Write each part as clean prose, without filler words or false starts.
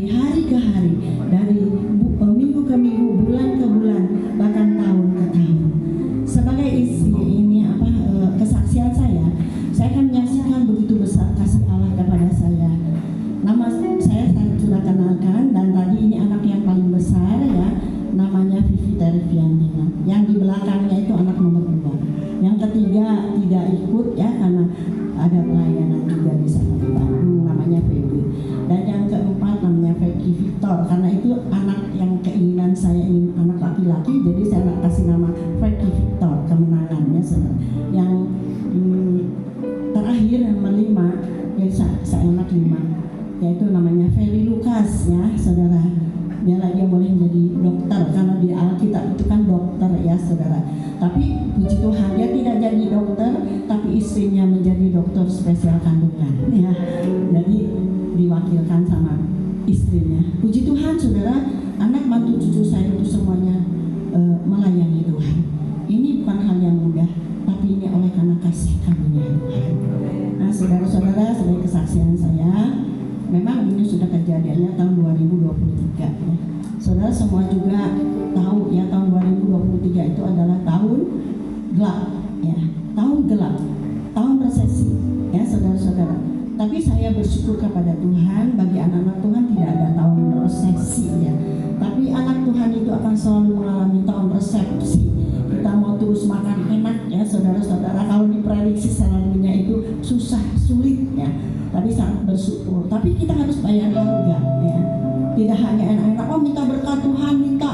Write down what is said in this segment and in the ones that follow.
hari ke hari, dari minggu ke minggu, bulan ke bulan, bahkan tahun ke tahun. Sebagai istri ini kesaksian saya akan menyaksikan begitu besar kasih Allah kepada saya. Nama saya sudah kenalkan, dan tadi ini anak yang paling besar ya, namanya Vivi Teriviandina. Yang di belakangnya itu anak nomor 2. Yang ketiga tidak ikut ya karena ada pelayanan juga di sana di Bandung, namanya Feby. Dan yang keempat namanya Vicky Victor, karena itu anak yang keinginan saya ingin anak laki-laki, jadi saya kasih nama Vicky Victor, kemenangannya. Yang terakhir nomor 5, ya saya anak 5, yaitu namanya Ferry Lucas ya saudara. Biarlah dia boleh menjadi dokter, karena di Alkitab itu kan dokter ya saudara. Tapi puji Tuhan dia tidak jadi dokter, tapi istrinya menjadi dokter spesial kandungan ya. Jadi diwakilkan sama istrinya. Puji Tuhan saudara, anak mantu cucu saya itu semuanya melayani Tuhan. Ini bukan hal yang mudah, tapi ini oleh karena kasih karunia Tuhan. Nah saudara-saudara, sebagai kesaksian saya, memang ini sudah kejadiannya tahun 2023 ya. Saudara semua juga tahu ya, tahun 2023 itu adalah tahun gelap ya, tahun gelap, tahun resesi ya saudara-saudara. Tapi saya bersyukur kepada Tuhan, bagi anak-anak Tuhan tidak ada tahun resesi ya. Tapi anak Tuhan itu akan selalu mengalami tahun resepsi. Kita mau terus makan enak ya saudara-saudara, kalau diprediksi selalunya itu susah, sulit ya. Tapi sangat bersyukur. Tapi kita harus bayar harga ya. Tidak hanya enak-enak, oh minta berkat Tuhan, minta.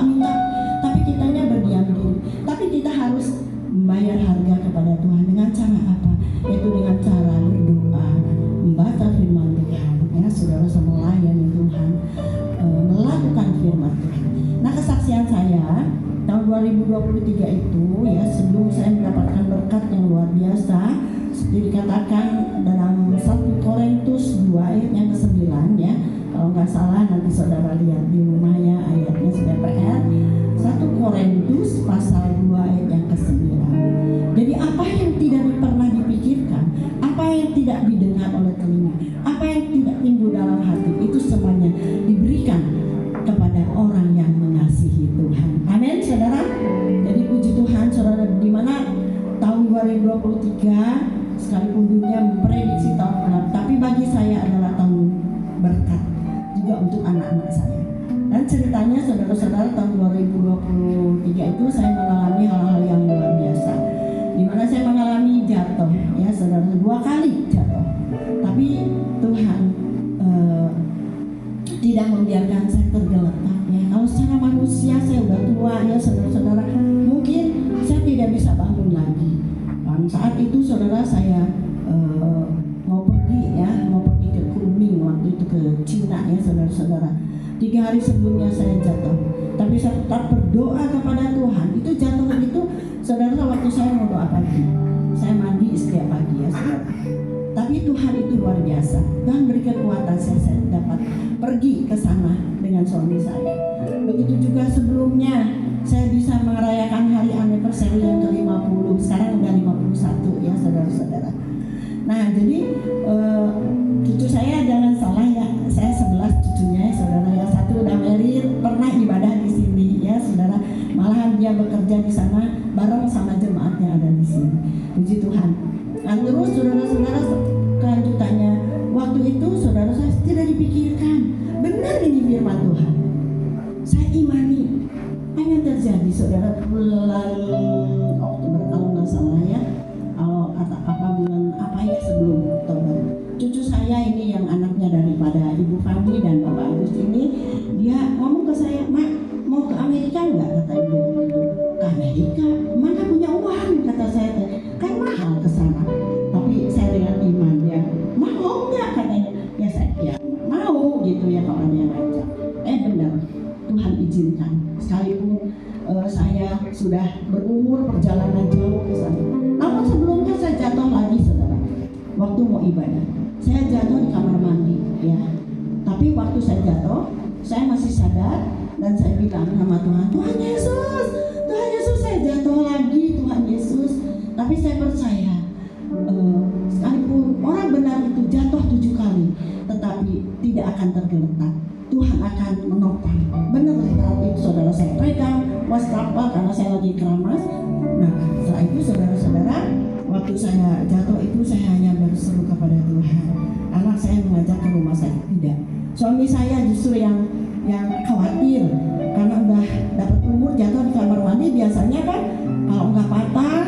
Tapi kitanya berdiam diri. Tapi kita harus membayar harga kepada Tuhan dengan cara apa? Yaitu dengan cara berdoa, membaca firman Tuhan ya saudara, melayani Tuhan, melakukan firman Tuhan. Nah kesaksian saya tahun 2023 itu ya, sebelum saya mendapatkan berkat yang luar biasa, seperti dikatakan dalam 1 Korintus 2 ayat yang ke-9 ya. Kalau nggak salah nanti saudara lihat di rumah ya, ayatnya sudah PR. 1 Korintus pasal 2 ayat yang ke-9. Jadi apa yang tidak pernah dipikirkan, apa yang tidak didengar oleh telinga, apa yang tidak timbul dalam hati, itu semuanya diberikan kepada orang yang mengasihi Tuhan. Amin saudara. Jadi puji Tuhan saudara, di mana tahun 2023 sekalipun dunia memprediksi tahun gelap, tapi bagi saya adalah tahun berkat juga untuk anak-anak saya. Dan ceritanya saudara-saudara, tahun 2023 itu saya mengalami hal-hal yang luar biasa, di mana saya mengalami jatuh ya saudara, 2 kali jatuh. Tapi Tuhan tidak membiarkan saya tergeletak ya. Kalau secara manusia saya udah tua ya saudara-saudara, mungkin saya tidak bisa bangun lagi. Saat itu saudara saya mau pergi ke Kunming, waktu itu ke Cina ya saudara-saudara. 3 hari sebelumnya saya jatuh, tapi saya tetap berdoa kepada Tuhan. Itu jatuh itu saudara, waktu saya mau doa pagi, saya mandi setiap pagi ya saudara. Tapi Tuhan itu luar biasa, Tuhan beri kekuatan saya dapat pergi ke sana dengan suami saya. Begitu juga sebelumnya saya bisa merayakan hari anniversary yang ke-50, sekarang udah 51 ya saudara-saudara. Nah jadi cucu saya jangan salah ya, saya 11 cucunya ya saudara. Yang satu udah married, pernah ibadah di sini ya saudara. Malahan dia bekerja di sana bareng sama jemaat yang ada di sini. Puji Tuhan. Nah terus saudara-saudara, kelanjutannya waktu itu saudara, saya tidak dipikirkan, benar ini firman Tuhan. Saya imani. Hanya terjadi saudara bulan Oktober kalau nggak salah ya, bulan apa ya sebelum Oktober. Cucu saya ini yang anaknya daripada Ibu Fandi dan Bapak Agus ini, dia ngomong ke saya, "Mak, mau ke Amerika nggak?" kata dia begitu. "Ke Amerika? Mana punya uang?" kata saya. "Kan mahal ke sana." Tapi saya dengan iman ya, "Mau nggak?" katanya. Ya saya ya mau gitu ya kalau dia ngajak. Benar, Tuhan izinkan. Sekalipun saya sudah berumur, perjalanan jauh ke sana. Namun sebelumnya saya jatuh lagi saudara. Waktu mau ibadah, saya jatuh di kamar mandi ya. Tapi waktu saya jatuh, saya masih sadar dan saya bilang sama Tuhan, Tuhan Yesus saya jatuh lagi Tuhan Yesus. Tapi saya percaya sekalipun orang benar itu jatuh 7 kali, tetapi tidak akan tergeletak. Tuhan lagi keramas. Nah, setelah itu saudara-saudara, waktu saya jatuh itu saya hanya berseru kepada Tuhan. Anak saya mengajak ke rumah sakit, tidak. Suami saya justru yang khawatir karena udah dapat umur, jatuh di kamar mandi. Biasanya kan kalau nggak patah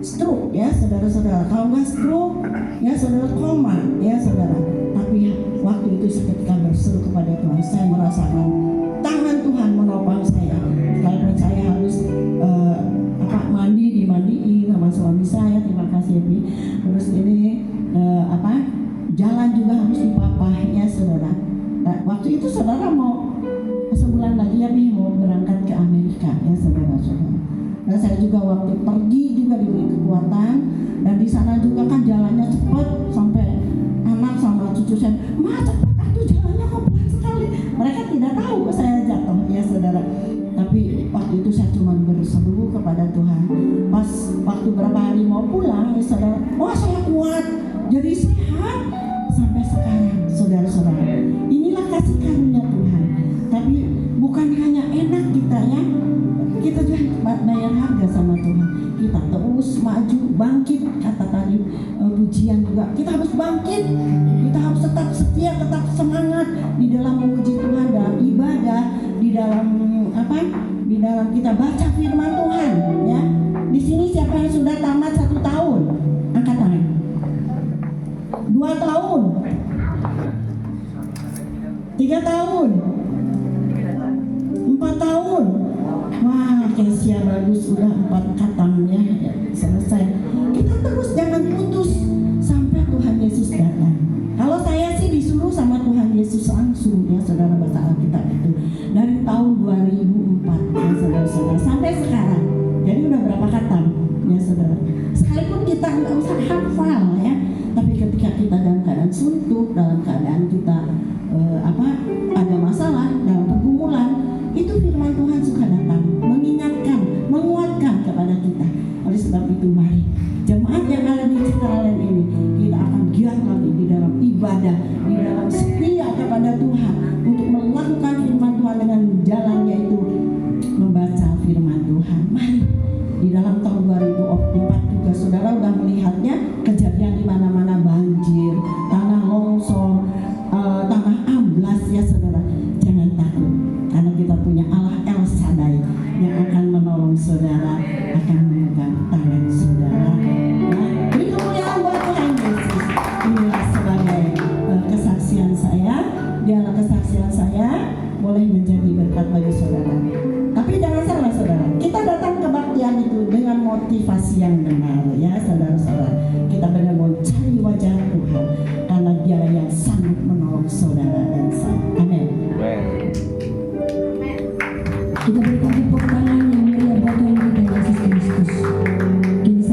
stroke ya saudara-saudara, kalau nggak stroke ya saudara koma ya saudara. Tapi waktu itu seketika berseru kepada Tuhan, saya merasakan tangan Tuhan menopang saya. Sekalipun saya harus dimandiin sama suami saya, terima kasih Bi. Terus ini jalan juga harus dipapah ya saudara. Nah, waktu itu saudara mau sebulan lagi ya Bi mau berangkat ke Amerika ya saudara-saudara. Dan saya juga waktu pergi juga diberi kekuatan, dan di sana juga kan jalannya cepat sampai anak sama cucu saya, "Ma cepat atuh jalannya kok pelan sekali." Mereka tidak tahu saya jatuh ya saudara. Tapi waktu itu saya cuma berseru kepada Tuhan. Pas waktu berapa hari mau pulang ya saudara, wah saya kuat, jadi sehat sampai sekarang saudara-saudara. Inilah kasih karunia Tuhan. Tapi bukan hanya enak kita ya, kita juga bayar harga sama Tuhan. Kita terus maju, bangkit. Kata tadi pujian juga, kita harus bangkit. Kita harus tetap setia, tetap semangat di dalam memuji Tuhan, dalam ibadah, di dalam di dalam kita baca firman Tuhan ya. Di sini siapa yang sudah tamat 1 tahun? Angkat tangan. 2 tahun, 3 tahun, 4 tahun. Wah, Kesia bagus, sudah 4 khatam ya, selesai. Kita terus jangan putus sampai Tuhan Yesus datang. Kalau saya sih disuruh sama Tuhan Yesus langsung ya saudara, baca Alkitab itu dari tahun 2004 ya saudara-saudara sampai sekarang. Jadi udah berapa khatam ya saudara. Sekalipun kita nggak usah hafal ya, tapi ketika kita dalam keadaan suntuk, dalam keadaan kita ada masalah, dalam pergumulan, itu firman Tuhan suka datang mengingatkan, menguatkan kepada kita. Oleh sebab itu mari jemaat yang ada di Citraland ini, kita akan giat lagi di dalam ibadah, di dalam setia kepada Tuhan untuk melakukan firman Tuhan dengan jalannya itu membaca firman Tuhan. Mari di dalam tahun 2004 juga saudara udah melihatnya kejadian di mana-mana, banjir, tanah longsor, tanah amblas ya saudara. Jangan takut, karena kita punya Allah El Shaddai yang akan menolong saudara, akan memegang tangan saudara. Nah, beri kemuliaan buat Tuhan Yesus. Inilah sebagai kesaksian saya, biarlah kesaksian saya boleh menjadi berkat bagi saudara. Tapi jangan salah saudara, kita datang kebaktian itu dengan motivasi yang benar ya saudara-saudara. Kita benar mencari wajah Tuhan karena Dia yang sangat menolong saudara dan saya. Amin. Kita berikan